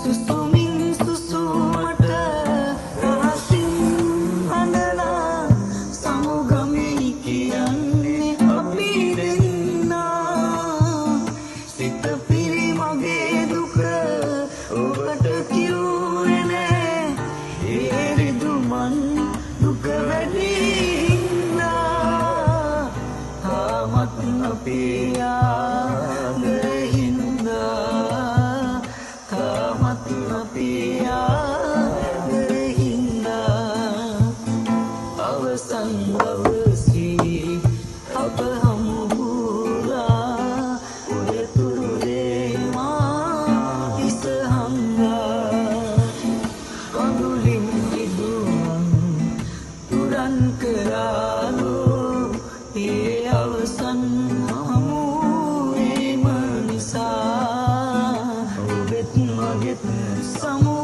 සුසුමින් සුසුමට රහසින් හඬලා සමුගමී කියන්නේ අපි දෙන්නා. සිත පිරි මගේ දුක ඔබට කිව්වේ නෑ. ඒ රිදුමන් දුක වැඩි හින්දා තාමත් අපි අවසන් දවසේ අප හමු වුණා. උඩතුරුේ මා හිස හංගා කඳුලින් ඉදුමන් තුරන් කරාලෝ. ඒ අවසන් හමුවීම නිසා ඔබෙත් මගෙත් සමු